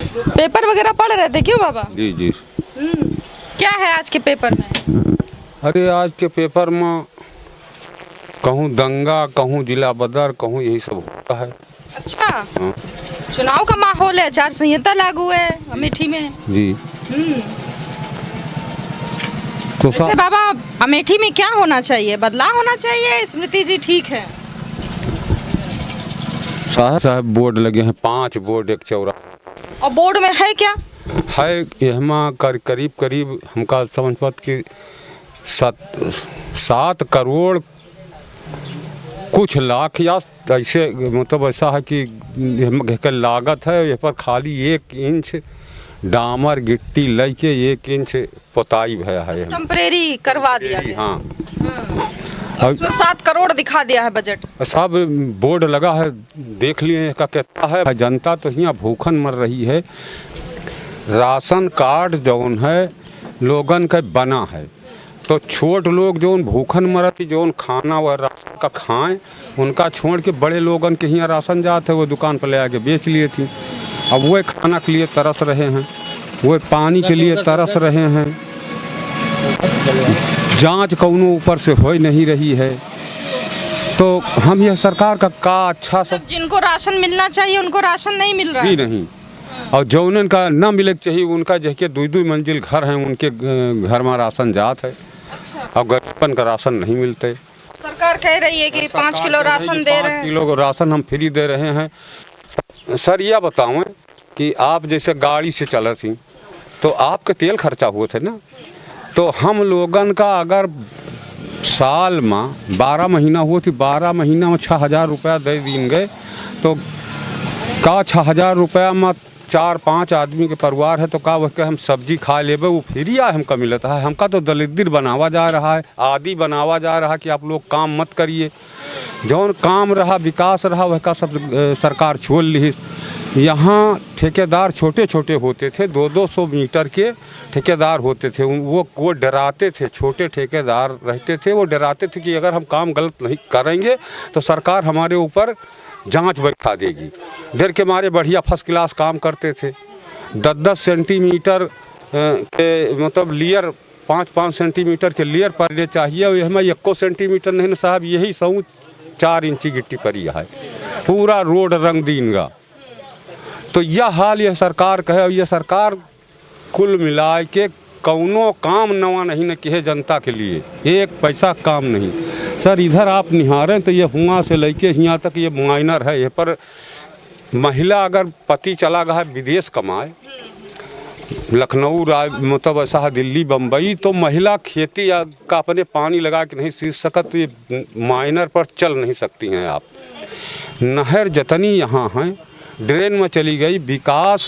Paper वगैरह पढ़ रहे थे क्यों बाबा? जी जी। क्या है आज के पेपर में? अरे आज के पेपर में कहूँ दंगा, कहूँ जिला बदर, कहूँ यही सब होता है। अच्छा, हाँ। चुनाव का माहौल है, आचार संहिता लागू है अमेठी में। जी। तो वैसे बाबा अमेठी में क्या होना चाहिए, बदलाव होना चाहिए? स्मृति जी ठीक है। साहब बोर्ड लगे हैं, 5 बोर्ड एक चौराहा। और बोर्ड में है क्या? है यहाँ करीब करीब हमका समझ पात कि 7 करोड़ कुछ लाख या ऐसे, मतलब ऐसा है कि लागत है। ये पर खाली 1 इंच डामर गिट्टी लेके 1 इंच पोताई भया है, टेम्परेरी करवा दिया गया। हाँ। और उसमें 7 करोड़ दिखा दिया है बजट। सब बोर्ड लगा है, देख लिए का कहता है। जनता तो यहाँ भूखन मर रही है। राशन कार्ड जौन है लोगन का बना है, तो छोट लोग जौन भूखन मरती, जौन खाना व राशन का खाएं, उनका छोड़ के बड़े लोगन के यहाँ राशन जाते, वो दुकान पर ले आके बेच लिए थी। अब वो खाना के लिए तरस रहे हैं, वो पानी के लिए तरस रहे हैं। जांच कौनों ऊपर से हो नहीं रही है। तो हम यह सरकार का अच्छा सब, जिनको राशन मिलना चाहिए उनको राशन नहीं मिल रहा है। नहीं। और जौनन का ना मिले चाहिए उनका जैसे 2-2 मंजिल घर हैं, उनके घर में राशन जात है। अच्छा। और गरीबन का राशन नहीं मिलते। सरकार कह रही है कि 5 किलो राशन दे रहे हैं। 5 किलो राशन हम फ्री दे रहे हैं। सर यह बताओ कि आप जैसे गाड़ी से चला थी तो आपके तेल खर्चा हुए थे ना, तो हम लोगन का अगर साल में 12 महीना हुआ थी, 12 महीना में 6,000 रुपया दे देंगे, तो का 6,000 रुपया में 4-5 आदमी के परिवार है, तो का वह हम सब्जी खा लेबे, वो फ्री आ हमका मिलता है। हमका तो दलिद्र बनावा जा रहा है, आदि बनावा जा रहा है कि आप लोग काम मत करिए। जौन काम रहा, विकास रहा, वह का सब सरकार छोड़ ली। यहाँ ठेकेदार छोटे छोटे होते थे, 200-200 मीटर के ठेकेदार होते थे। वो डराते थे, छोटे ठेकेदार रहते थे, वो डराते थे कि अगर हम काम गलत नहीं करेंगे तो सरकार हमारे ऊपर जांच बैठा देगी। डर के मारे बढ़िया फर्स्ट क्लास काम करते थे। 10-10 सेंटीमीटर के मतलब लेयर, 5-5 सेंटीमीटर के लेयर पड़ने चाहिए। और हमें 1 सेंटीमीटर नहीं ना साहब, यही 4 इंची गिट्टी पड़ी है, पूरा रोड रंग दीनगा। तो यह हाल यह सरकार कहे। और यह सरकार कुल मिला के कौनो काम नवा नहीं न किए जनता के लिए, 1 पैसा काम नहीं। सर इधर आप निहारें तो ये हुआ से लेके यहाँ तक ये माइनर है। ये पर महिला अगर पति चला गया है विदेश कमाए, लखनऊ मतलब ऐसा है दिल्ली बम्बई, तो महिला खेती का अपने पानी लगा के नहीं सींच सकत, तो ये माइनर पर चल नहीं सकती हैं आप। नहर जतनी यहाँ हैं ड्रेन में चली गई। विकास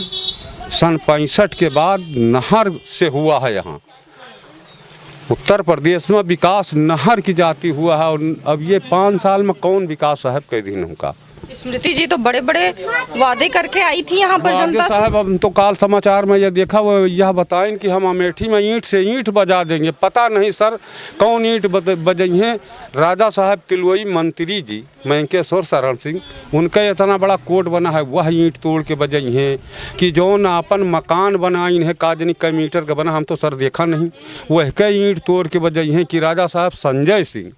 सन 65 के बाद नहर से हुआ है। यहाँ उत्तर प्रदेश में विकास नहर की जाती हुआ है। और अब ये 5 साल में कौन विकास साहब के दिन उनका। स्मृति जी तो बड़े बड़े वादे करके आई थी यहाँ पर जनता से। साहब अब तो काल समाचार में यह देखा, वो यह बताएं कि हम अमेठी में ईंट से ईंट बजा देंगे। पता नहीं सर कौन ईंट बजाई हैं। राजा साहब तिलवई मंत्री जी मैंकेश्वर शरण सिंह, उनका इतना बड़ा कोर्ट बना है, वह ईंट तोड़ के बजाई हैं। कि जौन अपन मकान बनाई है काजनी कई मीटर का बना, हम तो सर देखा नहीं, वह के ईंट तोड़ के बजाई हैं। कि राजा साहब संजय सिंह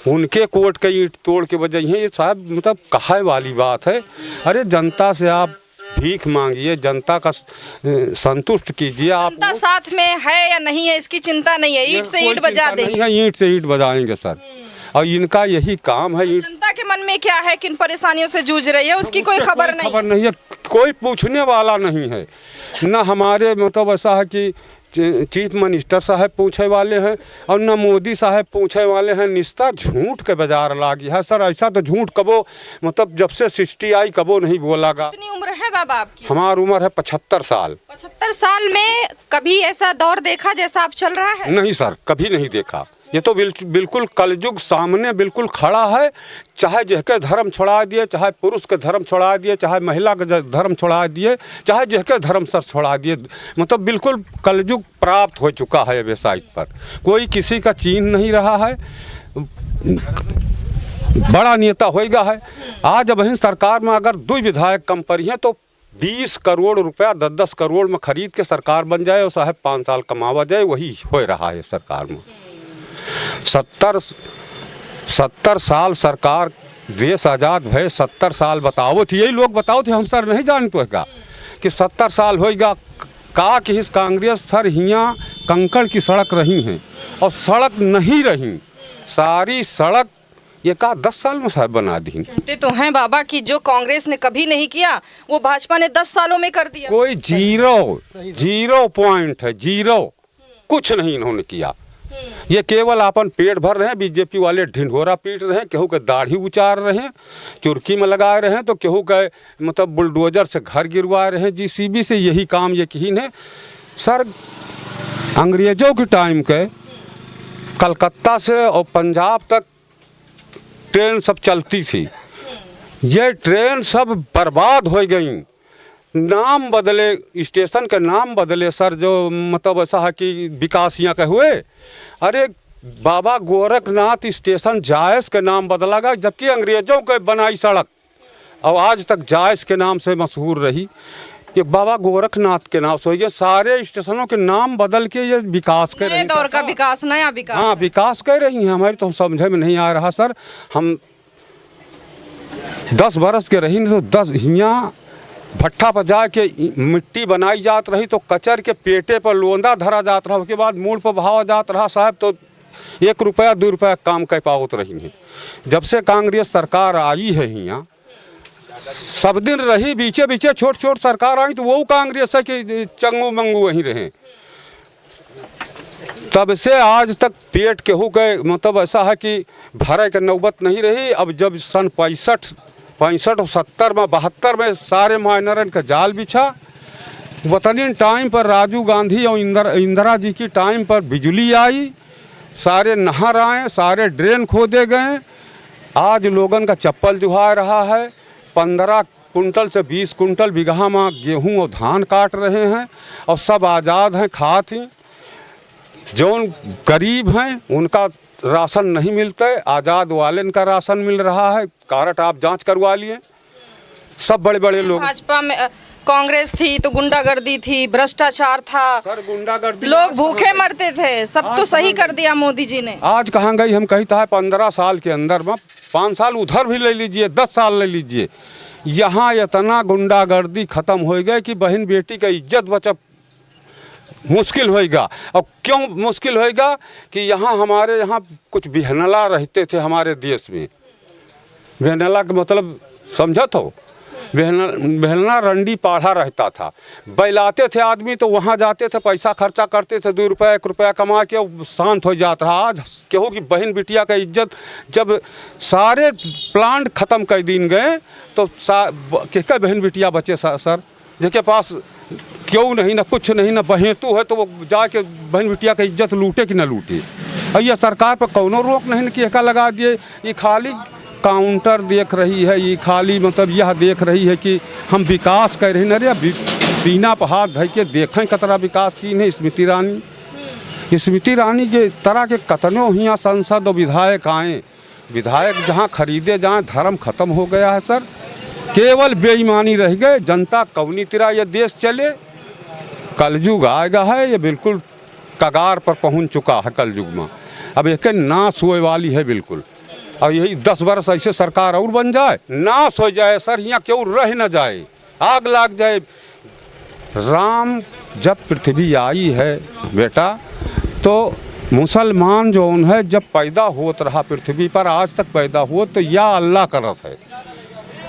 उनके कोर्ट का ईंट तोड़ के बजाई हैं। ये साहब मतलब कहे वाली बात है। अरे जनता से आप भीख मांगिए, जनता का संतुष्ट कीजिए। आप जनता साथ में है या नहीं है इसकी चिंता नहीं है, ईंट से ईंट बजा देंगे। ईंट से ईंट बजाएंगे सर, और इनका यही काम है। जनता के मन में क्या है, किन परेशानियों से जूझ रही है, उसकी कोई खबर नहीं है। कोई पूछने वाला नहीं है ना। हमारे मतलब ऐसा है कि चीफ मिनिस्टर साहब पूछे वाले हैं और न मोदी साहब पूछे वाले हैं। निस्ता झूठ के बाजार लागी है सर। ऐसा तो झूठ कबो मतलब जब से सृष्टि आई कबो नहीं बोलागा। कितनी उम्र है बाबा आपकी? हमारी उम्र है 75 साल। 75 साल में कभी ऐसा दौर देखा जैसा आप चल रहा है? नहीं सर, कभी नहीं देखा। ये तो बिल्कुल कलयुग सामने बिल्कुल खड़ा है। चाहे जिसके धर्म छोड़ा दिए, चाहे पुरुष के धर्म छोड़ा दिए, चाहे महिला के धर्म छोड़ा दिए, चाहे जिसके धर्म सर छोड़ा दिए, मतलब बिल्कुल कलयुग प्राप्त हो चुका है वेबसाइट पर। कोई किसी का चीन नहीं रहा है। बड़ा नेता होएगा है। आज अब सरकार में अगर 2 विधायक कम पड़ी हैं तो 20 करोड़ रुपया 10-10 करोड़ में खरीद के सरकार बन जाए और साहब 5 साल कमावा जाए, वही हो रहा है सरकार में। 70 साल सरकार देश आज़ाद भय 70 साल बताओ थे, यही लोग बताओ थे, हम सर नहीं जानते का कि 70 साल होएगा का कि इस कांग्रेस सर हियाँ कंकड़ की सड़क रही हैं और सड़क नहीं रही, सारी सड़क ये का 10 साल में साहब बना दी। कहते तो हैं बाबा कि जो कांग्रेस ने कभी नहीं किया वो भाजपा ने 10 सालों में कर दिया। कोई जीरो पॉइंट है, जीरो कुछ नहीं इन्होंने किया। ये केवल अपन पेट भर रहे हैं, बीजेपी वाले ढिंढोरा पीट रहे हैं, केहू के दाढ़ी उचार रहे हैं, चुरकी में लगा रहे हैं, तो केहू के मतलब बुलडोजर से घर गिरवा रहे हैं, जीसीबी से, यही काम ये किन है सर। अंग्रेजों के टाइम के कलकत्ता से और पंजाब तक ट्रेन सब चलती थी, ये ट्रेन सब बर्बाद हो गई, नाम बदले, स्टेशन के नाम बदले सर, जो मतलब ऐसा है कि विकासियाँ के हुए। अरे बाबा गोरखनाथ स्टेशन जायस के नाम बदला गया, जबकि अंग्रेजों के बनाई सड़क और आज तक जायस के नाम से मशहूर रही। ये बाबा गोरखनाथ के नाम से, ये सारे स्टेशनों के नाम बदल के ये विकास कर रही, दौर का विकास, नया विकास। हाँ, विकास कर रही हैं। हमारी तो समझे में नहीं आ रहा सर। हम 10 बरस के रही तो 10 हियाँ भट्ठा पर जाके मिट्टी बनाई जात रही, तो कचर के पेटे पर लोंदा धरा जात रहा, उसके बाद मूल पर बहावा जात रहा साहब, तो 1 रुपया 2 रुपया काम कर पावत रही है। जब से कांग्रेस सरकार आई है यहाँ सब दिन रही, बीचे बीचे छोट छोट सरकार आई, तो वो कांग्रेस है कि चंगू मंगू वहीं रहे। तब से आज तक पेट केहू के मतलब ऐसा है कि भरे के नौबत नहीं रही। अब जब सन 65 और 70 में 72 में सारे माइनरन का जाल बिछा, वतनी टाइम पर राजीव गांधी और इंदिरा जी की टाइम पर बिजली आई, सारे नहर आए, सारे ड्रेन खोदे गए, आज लोगन का चप्पल जुहा रहा है। 15 कुंटल से 20 कुंटल बीघा में गेहूँ और धान काट रहे हैं और सब आज़ाद हैं, खात ही। जो गरीब हैं उनका राशन नहीं मिलता है, आज़ाद वाले का राशन मिल रहा है। कारट आप जांच करवा लिए, सब बड़े बड़े लोग। भाजपा में कांग्रेस थी तो गुंडागर्दी थी, भ्रष्टाचार था सर, गुंडागर्दी, लोग भूखे मरते थे, सब तो सही कर दिया मोदी जी ने। आज कहाँ गई? हम कहता है 15 साल के अंदर में 5 साल उधर भी ले लीजिए, 10 साल ले लीजिए, यहाँ इतना गुंडागर्दी खत्म हो गया कि बहन बेटी का इज्जत बचा मुश्किल होएगा। और क्यों मुश्किल होएगा कि यहाँ हमारे यहाँ कुछ बिहनला रहते थे हमारे देश में। बिहनला का मतलब समझा तो, बिहनला रंडी पाढ़ा रहता था, बैलाते थे आदमी, तो वहाँ जाते थे, पैसा खर्चा करते थे, 2 रुपया 1 रुपया कमा के शांत हो जाता रहा। आज केहू की बहन बिटिया का इज्जत, जब सारे प्लांट ख़त्म कर दिन गए तो क्या बहन बिटिया बचे सर, जिसके पास क्यों नहीं, ना कुछ नहीं, ना बहेतू है, तो वो जाके बहन बिटिया का इज्जत लूटे कि ना लूटे। और ये सरकार पर कौनो रोक नहीं कि एका लगा दिए, ये खाली काउंटर देख रही है, ये खाली मतलब यह देख रही है कि हम विकास कर रहे हैं। अरे सीना पर हाथ धर के देखें कतरा विकास की नहीं। स्मृति ईरानी के तरह के कतनों ही सांसद और विधायक आए, विधायक जहाँ खरीदे जाएँ, धर्म खत्म हो गया है सर, केवल बेईमानी रह गए। जनता कौनी तरह ये देश चले, कलयुग आएगा है, ये बिल्कुल कगार पर पहुंच चुका है कलयुग में, अब एक नाश होए वाली है बिल्कुल। और यही 10 बरस ऐसे सरकार और बन जाए, नाश हो जाए सर, यहाँ क्यों रह न जाए, आग लग जाए। राम जब पृथ्वी आई है बेटा, तो मुसलमान जो है जब पैदा होत रहा पृथ्वी पर, आज तक पैदा हुआ, तो या अल्लाह करत है,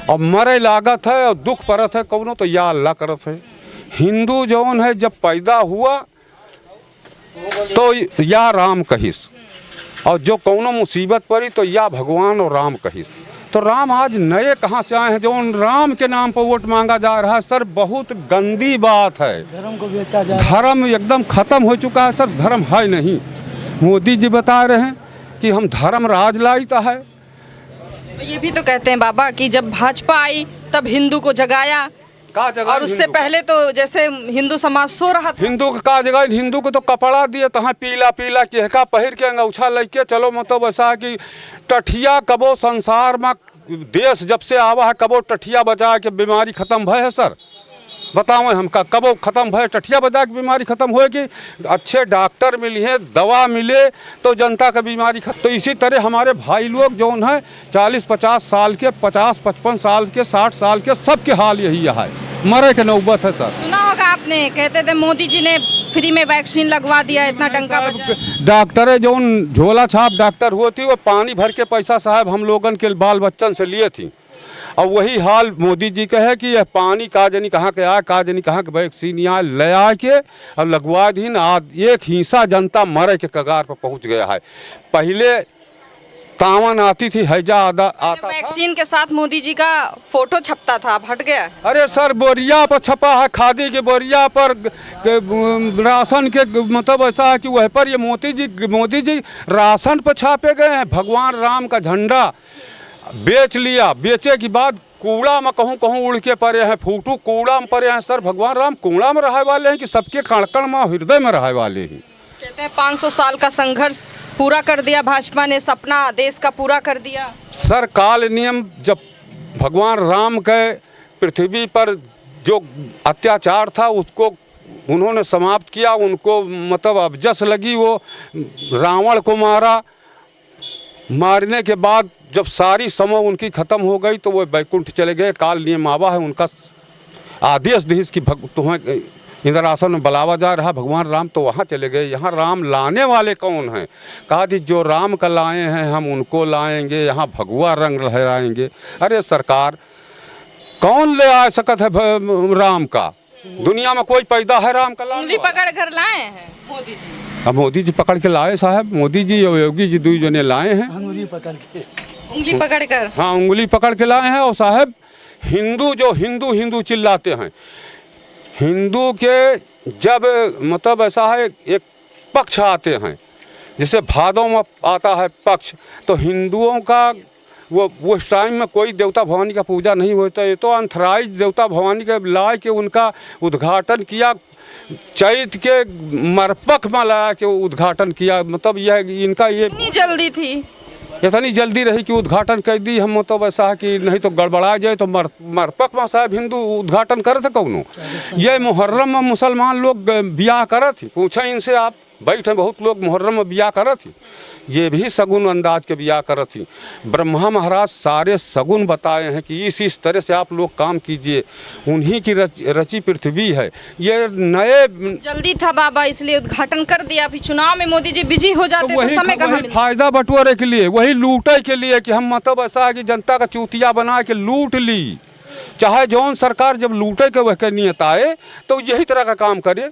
और मरे लागत है और दुख परत है कौनो, तो या अल्लाह करत है। हिंदू जौन है जब पैदा हुआ तो या राम कहिस, और जो कौनो मुसीबत पड़ी तो या भगवान और राम कहिस। तो राम आज नए कहाँ से आए हैं जो राम के नाम पर वोट मांगा जा रहा है सर, बहुत गंदी बात है। धर्म को बेचा जा रहा है, धर्म एकदम खत्म हो चुका है सर, धर्म है नहीं। मोदी जी बता रहे हैं कि हम धर्म राज लाता है। ये भी तो कहते हैं बाबा कि जब भाजपा आई तब हिंदू को जगाया, और उससे पहले तो जैसे हिंदू समाज सो रहा था। हिंदू का जगह हिंदू को तो कपड़ा दिए तहाँ पीला पीला केहका पहिर के अंगूछा लेके चलो, मतलब ऐसा है कि टठिया कबो संसार में देश जब से आवा है कबो टठिया बजा के बीमारी खत्म भय है सर। बताओ हमका कब वो ख़त्म भय टठिया बजा की बीमारी ख़त्म होए कि अच्छे डॉक्टर मिले दवा मिले तो जनता का बीमारी खत्म। तो इसी तरह हमारे भाई लोग जो हैं 40-50 साल के 50-55 साल के 60 साल के सबके हाल यही है, मरे के नौबत है सर। सुना होगा आपने, कहते थे मोदी जी ने फ्री में वैक्सीन लगवा दिया, इतना डंका बजा। डॉक्टर जो झोला छाप डॉक्टर हुआ थी वो पानी भर के पैसा साहब हम लोगन के बाल बच्चन से लिए थी। और वही हाल मोदी जी का है कि यह पानी का जनी कहाँ के आए का जनी कहाँ के वैक्सीन यहाँ ले आके और लगवा दी एक हिस्सा जनता मरे के कगार पर पहुँच गया है। पहले तावन आती थी हैजा आता वैक्सीन के साथ मोदी जी का फोटो छपता था, अब हट गया। अरे सर बोरिया पर छपा है, खादी के बोरिया पर राशन के मतलब ऐसा है कि वह पर ये मोदी जी राशन पर छापे गए हैं। भगवान राम का झंडा बेच लिया, बेचे के बाद कूड़ा में कहूँ कहूँ उड़ के पड़े हैं, फूटू कूड़ा में पड़े हैं। सर भगवान राम कूड़ा में रहे वाले हैं कि सबके कण में हृदय में रहे वाले हैं। कहते हैं 500 साल का संघर्ष पूरा कर दिया भाजपा ने, सपना देश का पूरा कर दिया। सर काल नियम जब भगवान राम के पृथ्वी पर जो अत्याचार था उसको उन्होंने समाप्त किया, उनको मतलब अबजस लगी, वो रावण को मारा। मारने के बाद जब सारी समय उनकी ख़त्म हो गई तो वो बैकुंठ चले गए। काल नियम आवा है, उनका आदेश दिस कि तुम्हें इंद्रासन में बुलावा जा रहा भगवान राम, तो वहाँ चले गए। यहाँ राम लाने वाले कौन हैं? कहा कि जो राम का लाए हैं हम उनको लाएंगे, यहाँ भगवा रंग लहराएंगे। अरे सरकार कौन ले आ सकत है राम का? दुनिया में कोई पैदा है राम का लाने? उंगली पकड़ कर लाए हैं मोदी जी। अब मोदी जी पकड़ के लाए साहब, मोदी जी और योगी जी दो जने लाए हैं उंगली पकड़ कर। हाँ उंगली पकड़ के लाए हैं। और साहब हिंदू जो हिंदू चिल्लाते हैं, हिंदू के जब मतलब ऐसा है एक पक्ष आते हैं, जैसे भादों में आता है पक्ष, तो हिंदुओं का वो उस टाइम में कोई देवता भवानी का पूजा नहीं होता। ये तो अंतराइज देवता भवानी के ला के उनका उद्घाटन किया, चैत के मरपक में ला के उद्घाटन किया। मतलब यह इनका ये इतनी जल्दी थी, इतनी जल्दी रही कि उद्घाटन कर दी। हम मतलब ऐसा है कि नहीं तो गड़बड़ा जाए तो मरपक में साहब हिंदू उद्घाटन करे थे कौनो। ये मुहर्रम में मुसलमान लोग ब्याह करे थे, पूछा इनसे आप बैठे, बहुत लोग मुहर्रम में ब्याह करे थे, ये भी सगुन अंदाज के ब्याह करे थी। ब्रह्मा महाराज सारे सगुन बताए हैं कि इस तरह से आप लोग काम कीजिए, उन्हीं की रची पृथ्वी है। ये नए जल्दी था बाबा इसलिए उद्घाटन कर दिया। अभी चुनाव में मोदी जी बिजी हो जाते तो समय कहाँ मिलता? फायदा बंटवारे के लिए, वही लूटे के लिए कि हम मतलब ऐसा है कि जनता का चूतिया बना के लूट ली। चाहे जौन सरकार जब लूटे के वह नियत आए तो यही तरह का काम करे।